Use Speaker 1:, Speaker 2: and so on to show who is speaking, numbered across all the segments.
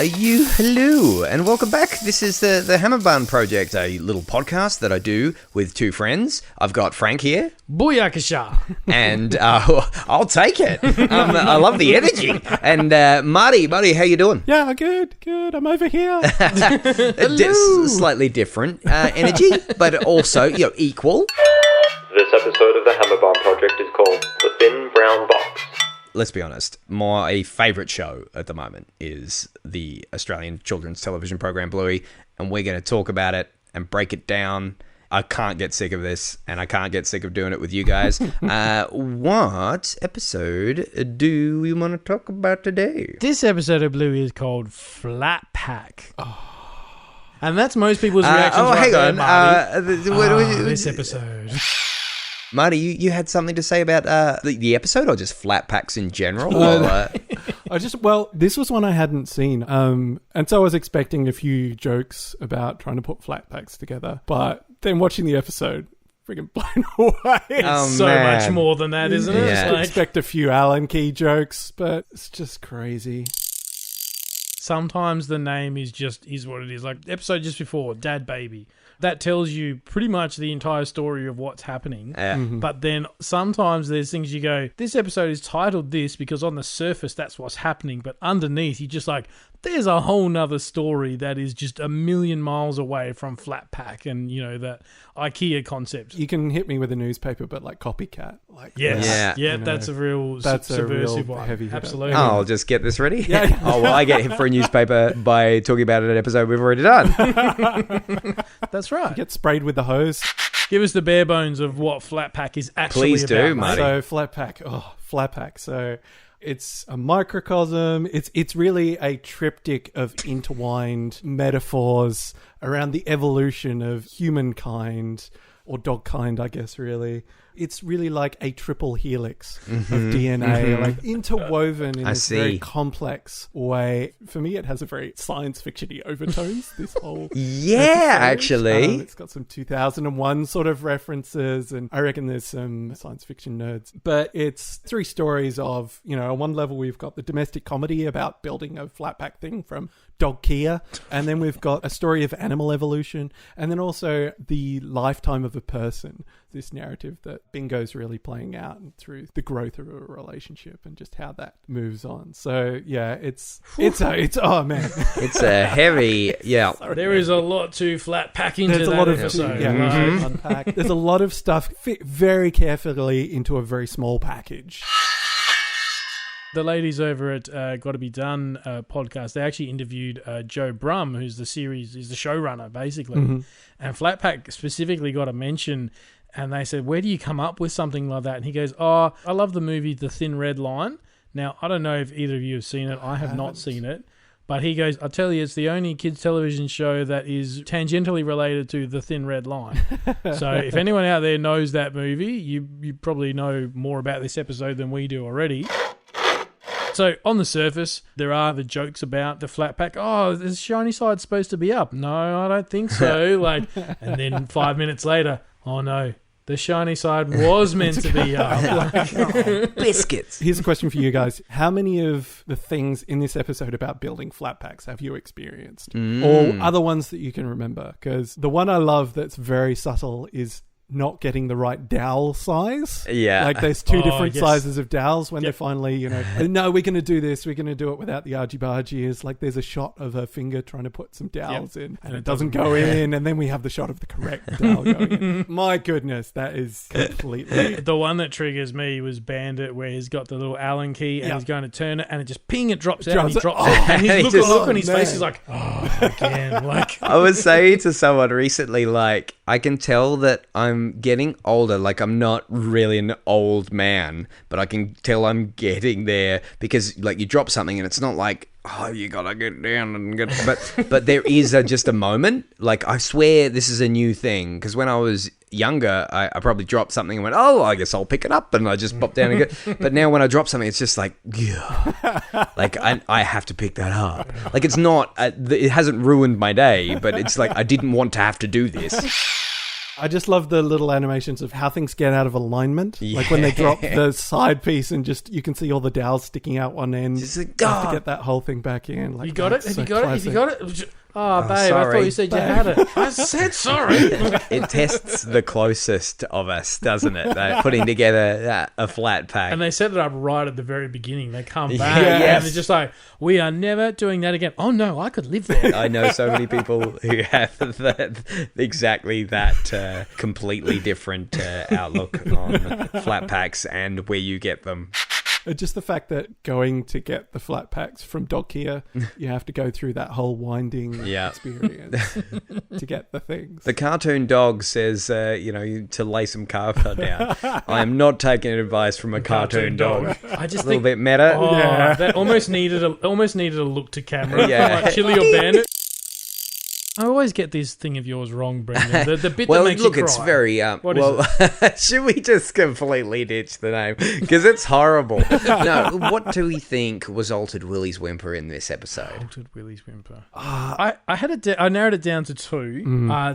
Speaker 1: Hello, and welcome back. This is the Hammerbarn Project, a little podcast that I do with two friends. I've got Frank here.
Speaker 2: Booyakasha.
Speaker 1: And I'll take it. I love the energy. And Marty, how you doing?
Speaker 3: Yeah, good. I'm over here.
Speaker 1: Slightly different energy, but also equal.
Speaker 4: This episode of the Hammerbarn Project is called The Thin Brown Box.
Speaker 1: Let's be honest, my favourite show at the moment is the Australian children's television program Bluey, and we're going to talk about it and break it down. I can't get sick of this, and I can't get sick of doing it with you guys. What episode do we want to talk about today?
Speaker 2: This episode of Bluey is called Flat Pack. And that's most people's reactions
Speaker 1: hang
Speaker 2: there,
Speaker 1: on.
Speaker 2: Marty. This episode.
Speaker 1: Marty, you had something to say about the episode, or just flat packs in general?
Speaker 3: This was one I hadn't seen. And so I was expecting a few jokes about trying to put flat packs together. But then watching the episode, freaking blown away.
Speaker 2: It's so much more than that, isn't it?
Speaker 1: Yeah.
Speaker 3: I expect a few Allen Key jokes, but it's just crazy.
Speaker 2: Sometimes the name is what it is. Like episode just before, Dad Baby. That tells you pretty much the entire story of what's happening. But then sometimes there's things you go, this episode is titled this because on the surface that's what's happening. But underneath, you're just like, there's a whole nother story that is just a million miles away from Flat Pack and, that IKEA concept.
Speaker 3: You can hit me with a newspaper, but like copycat.
Speaker 2: That's a real subversive one.
Speaker 3: Heavy hitter.
Speaker 2: Absolutely.
Speaker 1: Oh, I'll just get this ready.
Speaker 3: Yeah.
Speaker 1: Oh, well, I get hit for a newspaper by talking about an episode we've already done.
Speaker 2: That's right.
Speaker 3: You get sprayed with the hose.
Speaker 2: Give us the bare bones of what Flat Pack is actually
Speaker 1: Please do,
Speaker 2: about.
Speaker 1: Marty.
Speaker 3: So Flat Pack. So it's a microcosm. It's really a triptych of intertwined metaphors around the evolution of humankind, or dogkind, I guess, really. It's really like a triple helix of DNA, like interwoven in this very complex way. For me, it has a very science fiction-y overtones, this whole episode.
Speaker 1: Actually.
Speaker 3: It's got some 2001 sort of references, and I reckon there's some science fiction nerds. But it's three stories of, on one level we've got the domestic comedy about building a flat pack thing from DogKEA, and then we've got a story of animal evolution, and then also the lifetime of a person, this narrative that Bingo's really playing out through the growth of a relationship and just how that moves on. So yeah, it's oh man,
Speaker 1: it's a heavy
Speaker 2: There is a lot to Flat Pack into
Speaker 3: There's
Speaker 2: that
Speaker 3: a lot of
Speaker 2: episode.
Speaker 3: unpack. There's a lot of stuff fit very carefully into a very small package.
Speaker 2: The ladies over at Gotta Be Done podcast, they actually interviewed Joe Brum, who's the showrunner, basically. And Flat Pack specifically got a mention, and they said, where do you come up with something like that? And he goes, I love the movie The Thin Red Line. Now, I don't know if either of you have seen it. I have not seen it. But he goes, I'll tell you, it's the only kids' television show that is tangentially related to The Thin Red Line. So if anyone out there knows that movie, you probably know more about this episode than we do already. So on the surface, there are the jokes about the flat pack. Oh, the shiny side's supposed to be up. No, I don't think so. And then 5 minutes later, oh no, the shiny side was meant to be up.
Speaker 1: biscuits.
Speaker 3: Here's a question for you guys. How many of the things in this episode about building flat packs have you experienced? Or other ones that you can remember? Because the one I love that's very subtle is not getting the right dowel size.
Speaker 1: Yeah.
Speaker 3: Like there's two different sizes of dowels when they're finally, no, we're going to do this. We're going to do it without the argy-bargy. It's like there's a shot of her finger trying to put some dowels in and it doesn't go in. And then we have the shot of the correct dowel going in. My goodness, that is completely...
Speaker 2: The one that triggers me was Bandit, where he's got the little Allen key and he's going to turn it and it just ping, it drops out and he drops it. And his look on his face is like, again.
Speaker 1: I was saying to someone recently, I can tell that I'm getting older. I'm not really an old man, but I can tell I'm getting there because you drop something and it's not like, oh, you gotta get down and get, but there is just a moment. I swear this is a new thing, because when I was younger, I probably dropped something and went, oh, I guess I'll pick it up, and I just popped down and go. But now when I drop something, it's just I have to pick that up. It's not, it hasn't ruined my day, but it's I didn't want to have to do this.
Speaker 3: I just love the little animations of how things get out of alignment.
Speaker 1: Yeah.
Speaker 3: Like when they drop the side piece and just you can see all the dowels sticking out one end.
Speaker 1: Just like,
Speaker 3: You have to get that whole thing back in. Like,
Speaker 2: You got it?
Speaker 3: that's
Speaker 2: Have you
Speaker 3: so
Speaker 2: got it? Have you
Speaker 3: classic.
Speaker 2: got it? Oh, babe, I
Speaker 1: sorry.
Speaker 2: thought you said you had it. I said sorry.
Speaker 1: It tests the closest of us, doesn't it? They're putting together a flat pack.
Speaker 2: And they set it up right at the very beginning. They come back
Speaker 1: Yes.
Speaker 2: and they're just like, we are never doing that again. Oh, no, I could live there.
Speaker 1: I know so many people who have exactly that completely different outlook on flat packs and where you get them.
Speaker 3: Just the fact that going to get the flat packs from DogKEA, you have to go through that whole winding experience to get the things.
Speaker 1: The cartoon dog says, to lay some kava down. I am not taking advice from a cartoon dog.
Speaker 2: I just
Speaker 1: A little
Speaker 2: think
Speaker 1: bit meta.
Speaker 2: Oh, that almost needed a look to camera.
Speaker 1: Yeah.
Speaker 2: Like Chilli or Bandit. I always get this thing of yours wrong, Brendan. The bit that makes you cry.
Speaker 1: It's very...
Speaker 2: What is
Speaker 1: should we just completely ditch the name? Because it's horrible. No, what do we think was Altered Willie's whimper in this episode?
Speaker 2: Altered Willie's whimper. I narrowed it down to two.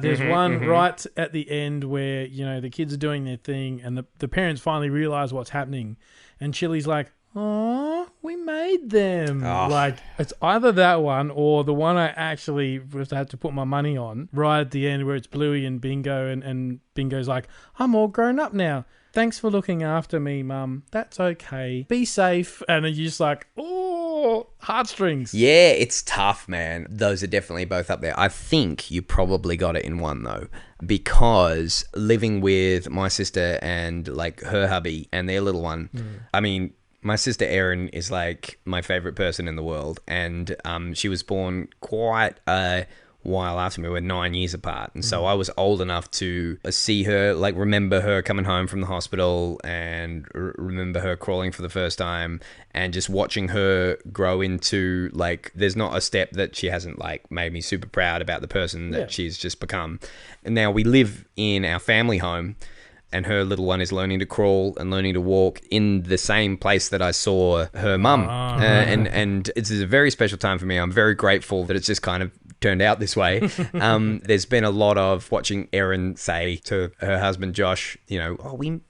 Speaker 2: There's one right at the end where, the kids are doing their thing and the parents finally realise what's happening. And Chilli's like, oh, we made them.
Speaker 1: Oh.
Speaker 2: Like, it's either that one or the one I actually had to put my money on right at the end where it's Bluey and Bingo and Bingo's like, I'm all grown up now. Thanks for looking after me, Mum. That's okay. Be safe. And then you're just like, oh, heartstrings.
Speaker 1: Yeah, it's tough, man. Those are definitely both up there. I think you probably got it in one, though, because living with my sister and, like, her hubby and their little one, I mean... My sister Erin is like my favorite person in the world, and she was born quite a while after me. We're 9 years apart, and so I was old enough to see her, like remember her coming home from the hospital, and remember her crawling for the first time, and just watching her grow into, like, there's not a step that she hasn't, like, made me super proud about the person that she's just become. And now we live in our family home, and her little one is learning to crawl and learning to walk in the same place that I saw her mum. And it's a very special time for me. I'm very grateful that it's just kind of turned out this way. There's been a lot of watching Erin say to her husband, Josh, we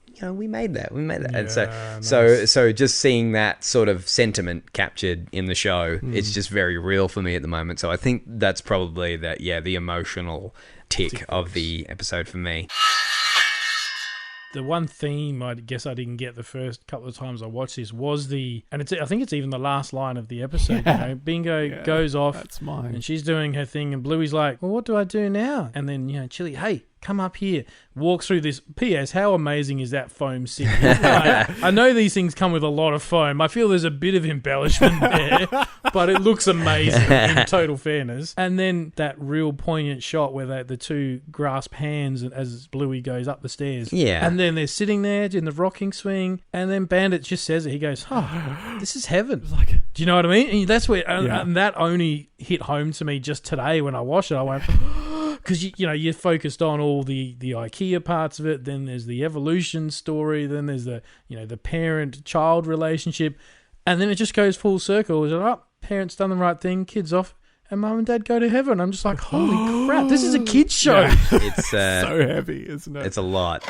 Speaker 1: made that. We made that.
Speaker 2: Yeah,
Speaker 1: and so just seeing that sort of sentiment captured in the show, it's just very real for me at the moment. So I think that's probably the emotional tick of the episode for me.
Speaker 2: The one theme I guess I didn't get the first couple of times I watched this was I think it's even the last line of the episode. Bingo goes off,
Speaker 3: That's mine.
Speaker 2: and she's doing her thing, and Bluey's like, well, what do I do now? And then, Chilli, hey, come up here, walks through this. P.S. How amazing is that foam city? I know these things come with a lot of foam. I feel there's a bit of embellishment there, but it looks amazing in total fairness. And then that real poignant shot where the two grasp hands as Bluey goes up the stairs.
Speaker 1: Yeah.
Speaker 2: And then they're sitting there in the rocking swing, and then Bandit just says it. He goes, oh, this is heaven. Do you know what I mean? And that's where, and that only hit home to me just today when I watched it. I went... Because you're focused on all the IKEA parts of it. Then there's the evolution story. Then there's the parent-child relationship, and then it just goes full circle. It's like, parents done the right thing, kids off, and mum and dad go to heaven. I'm just like, holy crap! This is a kids show.
Speaker 3: Yeah.
Speaker 1: It's
Speaker 3: so heavy, isn't it?
Speaker 1: It's a lot.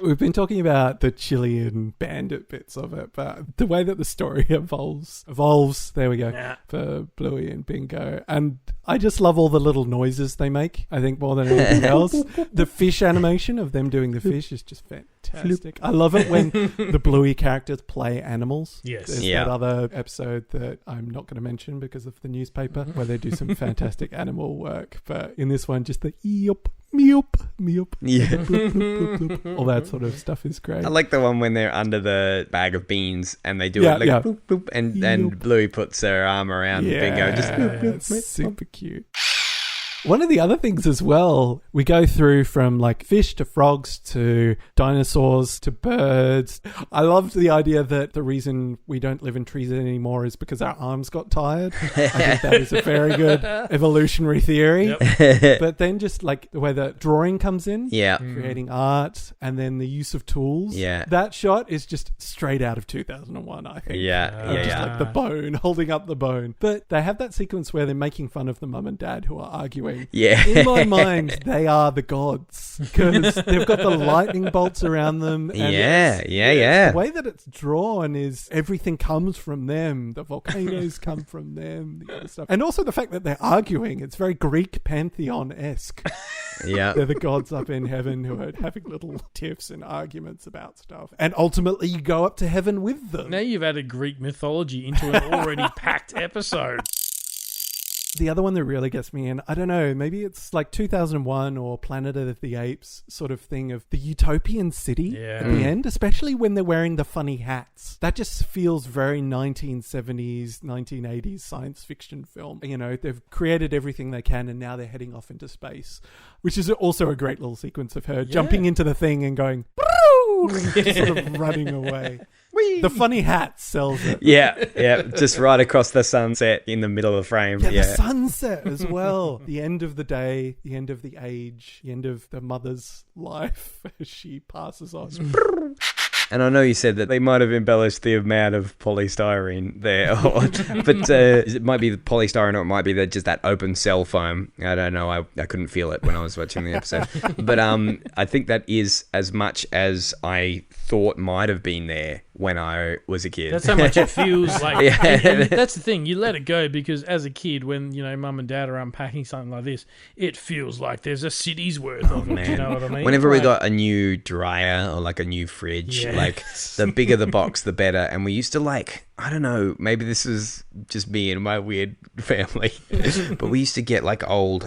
Speaker 3: We've been talking about the Chilli and Bandit bits of it, but the way that the story evolves, there we go, for Bluey and Bingo. And I just love all the little noises they make, I think, more than anything else. The fish animation of them doing the fish is just fantastic. I love it when the Bluey characters play animals.
Speaker 2: Yes.
Speaker 3: There's that other episode that I'm not going to mention because of the newspaper, where they do some fantastic animal work. But in this one, just the eep, meop, meop,
Speaker 1: Yeah.
Speaker 3: bloop, bloop, bloop, bloop. All that sort of stuff is great.
Speaker 1: I like the one when they're under the bag of beans and they do it like boop, boop, and Bluey puts her arm around Bingo. Just boop, boop,
Speaker 3: it's
Speaker 1: boop.
Speaker 3: super cute. One of the other things as well, we go through from like fish to frogs to dinosaurs to birds. I loved the idea that the reason we don't live in trees anymore is because our arms got tired. I think that is a very good evolutionary theory.
Speaker 2: Yep.
Speaker 3: But then just like the way that drawing comes in,
Speaker 1: Yeah.
Speaker 3: creating art, and then the use of tools.
Speaker 1: Yeah.
Speaker 3: That shot is just straight out of 2001, I think.
Speaker 1: Yeah.
Speaker 3: Just like the bone, holding up the bone. But they have that sequence where they're making fun of the mum and dad who are arguing arguing.
Speaker 1: Yeah.
Speaker 3: In my mind, they are the gods because they've got the lightning bolts around them. And
Speaker 1: Yeah.
Speaker 3: The way that it's drawn is everything comes from them. The volcanoes come from them, the other stuff. And also the fact that they're arguing. It's very Greek pantheon-esque.
Speaker 1: Yeah.
Speaker 3: They're the gods up in heaven who are having little tiffs and arguments about stuff. And ultimately you go up to heaven with them.
Speaker 2: Now you've added Greek mythology into an already packed episode.
Speaker 3: The other one that really gets me in, I don't know, maybe it's like 2001 or Planet of the Apes sort of thing of the utopian city at the end, especially when they're wearing the funny hats. That just feels very 1970s, 1980s science fiction film. You know, they've created everything they can and now they're heading off into space, which is also a great little sequence of her jumping into the thing and going, sort of running away. Whee! The funny hat sells it.
Speaker 1: Yeah, just right across the sunset in the middle of the frame.
Speaker 3: Yeah, the sunset as well. The end of the day, the end of the age, the end of the mother's life as she passes on.
Speaker 1: And I know you said that they might have embellished the amount of polystyrene there, but it might be the polystyrene or it might be just that open cell foam. I don't know. I couldn't feel it when I was watching the episode. But I think that is as much as I thought might have been there when I was a kid.
Speaker 2: That's how much it feels like.
Speaker 1: Yeah.
Speaker 2: And that's the thing. You let it go because as a kid, when, you know, mum and dad are unpacking something like this, it feels like there's a city's worth of it.
Speaker 1: Man.
Speaker 2: Do you know what I mean?
Speaker 1: Whenever we got a new dryer or like a new fridge, like the bigger the box, the better. And we used to like, I don't know, maybe this is just me and my weird family, but we used to get like old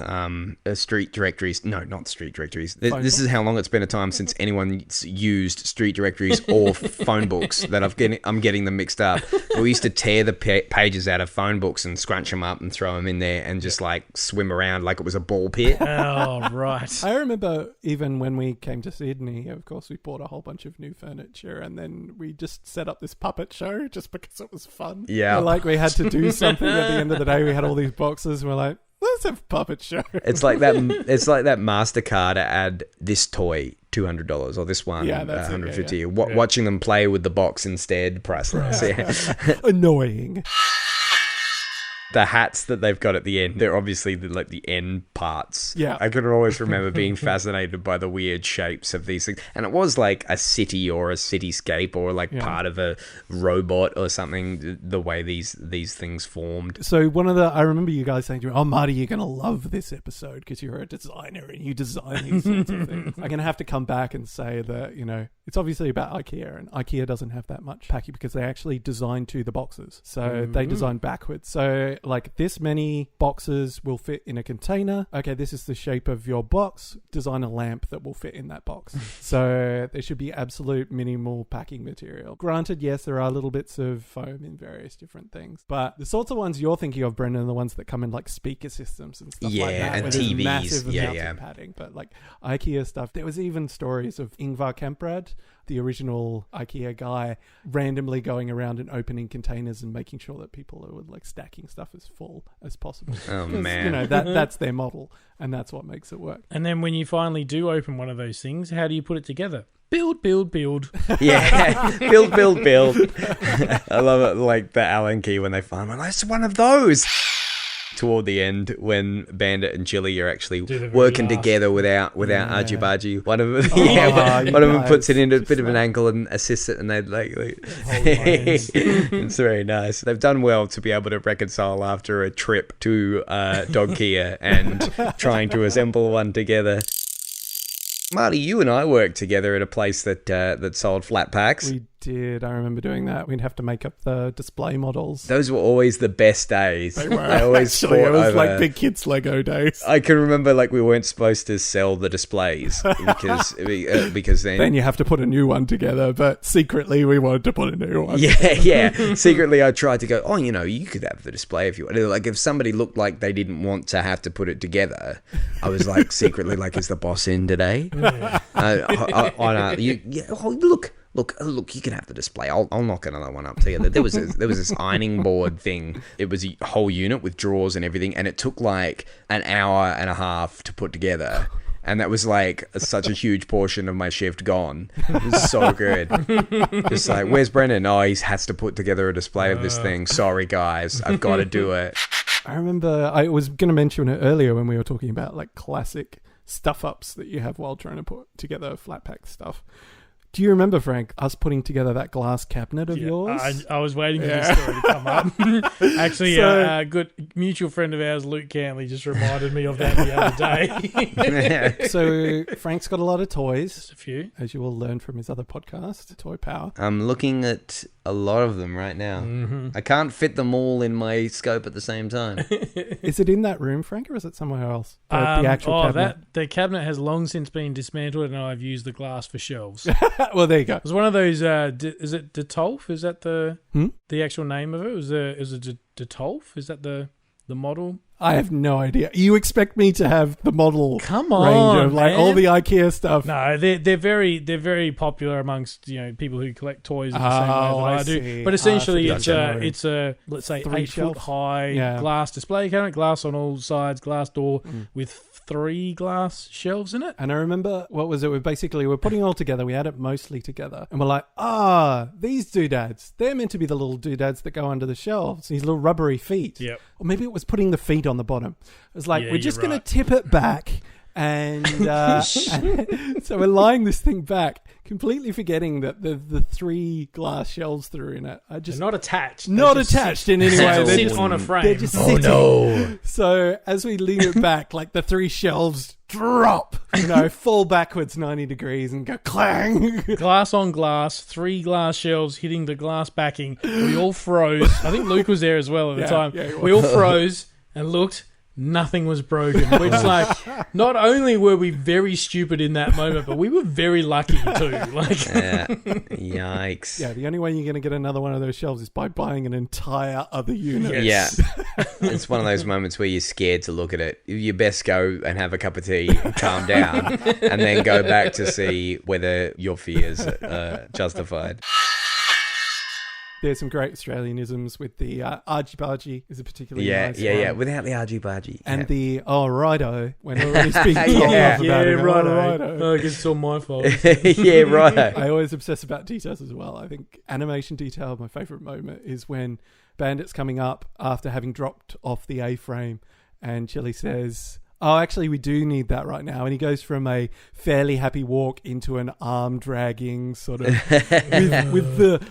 Speaker 1: street directories. No, not street directories. This is how long it's been a time since anyone's used street directories or phone books that I'm getting them mixed up. But we used to tear the pages out of phone books and scrunch them up and throw them in there and just like swim around like it was a ball pit.
Speaker 2: Oh, right.
Speaker 3: I remember even when we came to Sydney, of course, we bought a whole bunch of new furniture and then we just set up this puppet show just because it was fun.
Speaker 1: Yeah.
Speaker 3: Like we had to do something at the end of the day. We had all these boxes and we're like, let's have a puppet show.
Speaker 1: It's like that MasterCard ad, this toy, $200, or this one, $150. Watching them play with the box instead, priceless. Yeah.
Speaker 3: Annoying.
Speaker 1: The hats that they've got at the end, they're obviously the end parts.
Speaker 3: Yeah.
Speaker 1: I can always remember being fascinated by the weird shapes of these things. And it was like a city or a cityscape or like part of a robot or something, the way these things formed.
Speaker 3: So I remember you guys saying to me, oh, Marty, you're going to love this episode because you're a designer and you design these sorts of things. I'm going to have to come back and say that, you know, it's obviously about IKEA and IKEA doesn't have that much packing because they actually design to the boxes. So they design backwards. So like this many boxes will fit in a container. Okay, this is the shape of your box. Design a lamp that will fit in that box. So there should be absolute minimal packing material. Granted, yes, there are little bits of foam in various different things. But the sorts of ones you're thinking of, Brendan, are the ones that come in like speaker systems and stuff like that.
Speaker 1: And TVs.
Speaker 3: Massive amounts of padding. But like IKEA stuff, there was even stories of Ingvar Kamprad, the original IKEA guy, randomly going around and opening containers and making sure that people are like stacking stuff as full as possible.
Speaker 1: Oh, man.
Speaker 3: You know, that's their model and that's what makes it work.
Speaker 2: And then when you finally do open one of those things, how do you put it together? Build.
Speaker 1: Yeah, build. I love it, like the Allen key when they find one. It's one of those. Toward the end, when Bandit and Chilli are actually working together without argy-bargy, one of them puts it into a bit of an angle and assists it, and they like it's very nice. They've done well to be able to reconcile after a trip to DogKEA and trying to assemble one together. Marty, you and I worked together at a place that sold flat packs.
Speaker 3: We did. I remember doing that. We'd have to make up the display models.
Speaker 1: Those were always the best days.
Speaker 3: They were.
Speaker 1: I always
Speaker 3: Actually, it was like big kids' Lego days.
Speaker 1: I can remember like we weren't supposed to sell the displays because then
Speaker 3: you have to put a new one together. But secretly, we wanted to put a new one.
Speaker 1: Yeah. Secretly, I tried to go, oh, you know, you could have the display if you want. Like if somebody looked like they didn't want to have to put it together, I was like secretly like, is the boss in today? Look, you can have the display. I'll knock another one up together. There was this ironing board thing. It was a whole unit with drawers and everything, and it took like an hour and a half to put together. And that was like such a huge portion of my shift gone. It was so good. Just like, where's Brendan? Oh, he has to put together a display of this thing. Sorry, guys. I've got to do it.
Speaker 3: I remember I was going to mention it earlier when we were talking about like classic stuff-ups that you have while trying to put together flat pack stuff. Do you remember, Frank, us putting together that glass cabinet of yours?
Speaker 2: I was waiting for this story to come up. Actually, a good mutual friend of ours, Luke Cantley, just reminded me of that the other day.
Speaker 3: So Frank's got a lot of toys.
Speaker 2: Just a few.
Speaker 3: As you will learn from his other podcast, Toy Power.
Speaker 1: I'm looking at a lot of them right now.
Speaker 2: Mm-hmm.
Speaker 1: I can't fit them all in my scope at the same time.
Speaker 3: Is it in that room, Frank, or is it somewhere else? The actual cabinet?
Speaker 2: The cabinet has long since been dismantled, and I've used the glass for shelves.
Speaker 3: Well, there you go.
Speaker 2: It was one of those. Is it Detolf? Is that the actual name of it? Is it Detolf? Is that the model?
Speaker 3: I have no idea. You expect me to have the model
Speaker 2: Come on,
Speaker 3: range of like
Speaker 2: man.
Speaker 3: all the IKEA stuff?
Speaker 2: No, they're very popular amongst people who collect toys the same way that I do.
Speaker 3: see.
Speaker 2: But essentially,
Speaker 3: Gotcha.
Speaker 2: it's a let's say
Speaker 3: 3
Speaker 2: 8 foot
Speaker 3: shelf.
Speaker 2: high glass display cabinet, glass on all sides, glass door with 3 glass shelves in it.
Speaker 3: And I remember, what was it? We're putting it all together. We had it mostly together. And we're like, these doodads, they're meant to be the little doodads that go under the shelves. These little rubbery feet.
Speaker 2: Yep.
Speaker 3: Or maybe it was putting the feet on the bottom. It was like,
Speaker 2: Yeah,
Speaker 3: we're just
Speaker 2: you're
Speaker 3: going
Speaker 2: right.
Speaker 3: to tip it back. And so we're lying this thing back, completely forgetting that the 3 glass shelves that are in it are just
Speaker 2: They're not attached.
Speaker 3: not
Speaker 2: They just
Speaker 3: attached in any
Speaker 2: sit-
Speaker 3: way. They're
Speaker 2: sit
Speaker 3: just
Speaker 2: on a frame.
Speaker 3: They're just sitting. No. So as we lean it back, like the 3 shelves drop, fall backwards 90 degrees and go clang.
Speaker 2: Glass on glass, 3 glass shelves hitting the glass backing. We all froze. I think Luke was there as well at the time.
Speaker 3: Yeah, he was.
Speaker 2: We all froze and looked. Nothing was broken. We're just like, not only were we very stupid in that moment, but we were very lucky too. Like,
Speaker 1: Yikes.
Speaker 3: Yeah, the only way you're going to get another one of those shelves is by buying an entire other unit.
Speaker 2: Yes.
Speaker 1: Yeah. It's one of those moments where you're scared to look at it. You best go and have a cup of tea and calm down and then go back to see whether your fears are justified.
Speaker 3: There's some great Australianisms with the argy-bargy is a particularly nice one.
Speaker 1: Yeah. Without the argy-bargy.
Speaker 3: And the righto, when everybody's being told
Speaker 1: Yeah.
Speaker 3: off about it.
Speaker 2: righto. Oh, I guess it's all my fault.
Speaker 1: Yeah, right.
Speaker 3: I always obsess about details as well. I think animation detail, my favourite moment, is when Bandit's coming up after having dropped off the A-frame and Chilli says, oh, actually, we do need that right now. And he goes from a fairly happy walk into an arm-dragging sort of with the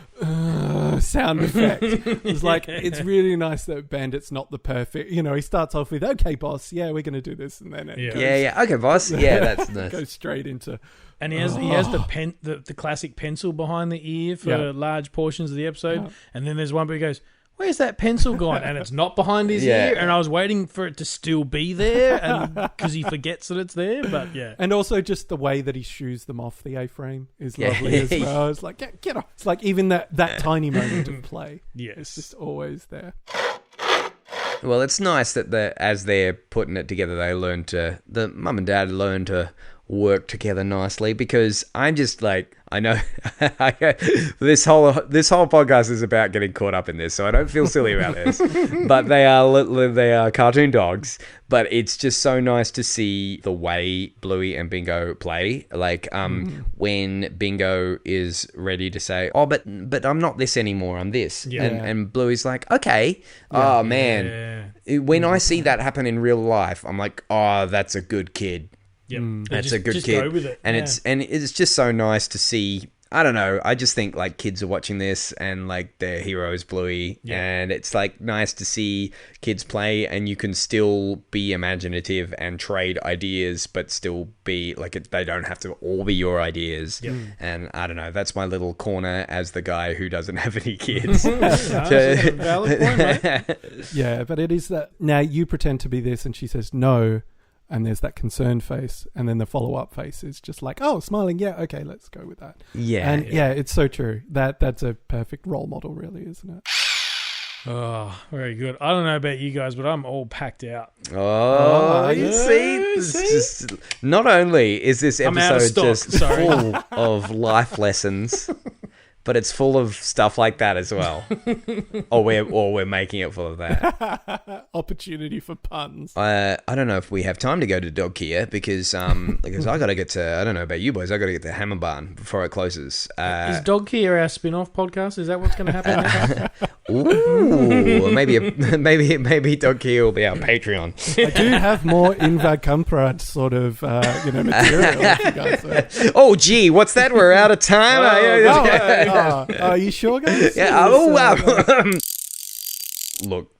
Speaker 3: sound effect. It's like, it's really nice that Bandit's not the perfect... he starts off with, okay, boss, yeah, we're going to do this. And then it goes,
Speaker 1: Yeah. Okay, boss. Yeah, that's nice.
Speaker 3: goes straight into...
Speaker 2: And he has the classic pencil behind the ear for large portions of the episode.
Speaker 3: Yeah.
Speaker 2: And then there's one where he goes, where's that pencil gone? And it's not behind his
Speaker 1: Yeah.
Speaker 2: ear. And I was waiting for it to still be there, and because he forgets that it's there. But yeah,
Speaker 3: And also just the way that he shoos them off the A-frame is lovely as well. It's like, get off. It's like even that tiny moment of play.
Speaker 2: yes,
Speaker 3: It's just always there.
Speaker 1: Well, it's nice that as they're putting it together, the mum and dad learn to work together nicely, because I'm just like, I know this whole podcast is about getting caught up in this, so I don't feel silly about this. But they are cartoon dogs. But it's just so nice to see the way Bluey and Bingo play. Like when Bingo is ready to say, "Oh, but I'm not this anymore. I'm this," and Bluey's like, "Okay, oh man." When I see that happen in real life, I'm like, "Oh, that's a good kid."
Speaker 2: yep.
Speaker 1: That's a good
Speaker 2: just
Speaker 1: kid.
Speaker 2: Go with it.
Speaker 1: And it's just so nice to see. I don't know. I just think like kids are watching this and like their hero is Bluey, and it's like nice to see kids play, and you can still be imaginative and trade ideas, but still be like they don't have to all be your ideas. And I don't know. That's my little corner as the guy who doesn't have any kids.
Speaker 2: That's a valid point, mate.
Speaker 3: Yeah, but it is that now you pretend to be this, and she says no. And there's that concerned face, and then the follow-up face is just like, oh, smiling, yeah, okay, let's go with that. And it's so true. That's a perfect role model, really, isn't it?
Speaker 2: Oh, very good. I don't know about you guys, but I'm all packed out.
Speaker 1: Oh, you see? It's just, not only is this
Speaker 2: I'm out of
Speaker 1: episode
Speaker 2: stock,
Speaker 1: just
Speaker 2: sorry.
Speaker 1: full of life lessons, but it's full of stuff like that as well. or we're making it full of that.
Speaker 3: Opportunity for puns.
Speaker 1: I don't know if we have time to go to DogKEA because I got to get to, I don't know about you boys, I got to get to Hammerbarn before it closes.
Speaker 2: Is DogKEA our spin-off podcast? Is that what's going to happen next?
Speaker 1: Ooh, maybe DogKEA will be our Patreon.
Speaker 3: I do have more Invad Kumprad sort of material. If you guys
Speaker 1: Oh, gee, what's that? We're out of time.
Speaker 3: are you sure, guys?
Speaker 1: Yeah. Oh, wow. Look,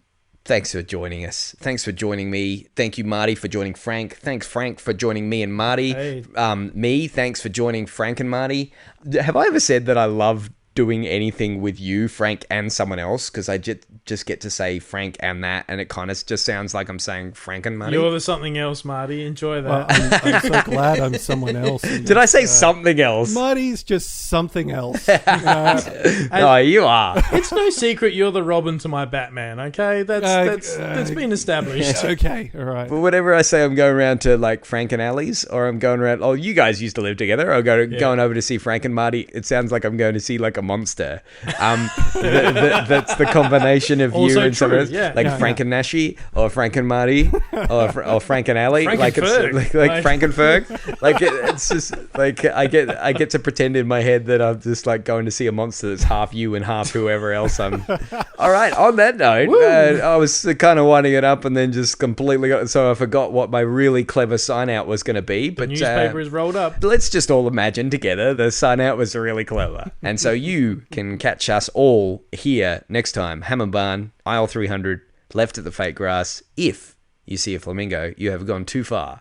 Speaker 1: thanks for joining us. Thanks for joining me. Thank you, Marty, for joining Frank. Thanks, Frank, for joining me and Marty.
Speaker 2: Hey.
Speaker 1: Thanks for joining Frank and Marty. Have I ever said that I love doing anything with you, Frank, and someone else? Because I just get to say Frank and that, and it kind of just sounds like I'm saying Frank and Marty.
Speaker 2: You're the something else, Marty. Enjoy that.
Speaker 3: Well, I'm so glad I'm someone else.
Speaker 1: Did I say something else?
Speaker 3: Marty's just something else.
Speaker 1: No, you are.
Speaker 2: It's no secret you're the Robin to my Batman, okay? That's been established.
Speaker 3: Okay, all right.
Speaker 1: But whenever I say I'm going around to like Frank and Ali's, or I'm going around, oh, you guys used to live together, or going over to see Frank and Marty, it sounds like I'm going to see like a monster. That's the combination of
Speaker 2: Also
Speaker 1: you and someone else.
Speaker 2: true, yeah.
Speaker 1: Like Frank and Nashi, or Frank and Marty, or Frank and Ali.
Speaker 2: Frank
Speaker 1: like
Speaker 2: and
Speaker 1: it's
Speaker 2: Ferg.
Speaker 1: like Frank and Ferg. Like it's just like I get to pretend in my head that I'm just like going to see a monster that's half you and half whoever else I'm. All right. On that note, I was kind of winding it up and then just completely so I forgot what my really clever sign out was going to be. But
Speaker 2: The newspaper is rolled up.
Speaker 1: let's just all imagine together the sign out was really clever. And so you can catch us all here next time. Hammerbarn, aisle 300, left at the fake grass. If you see a flamingo, you have gone too far.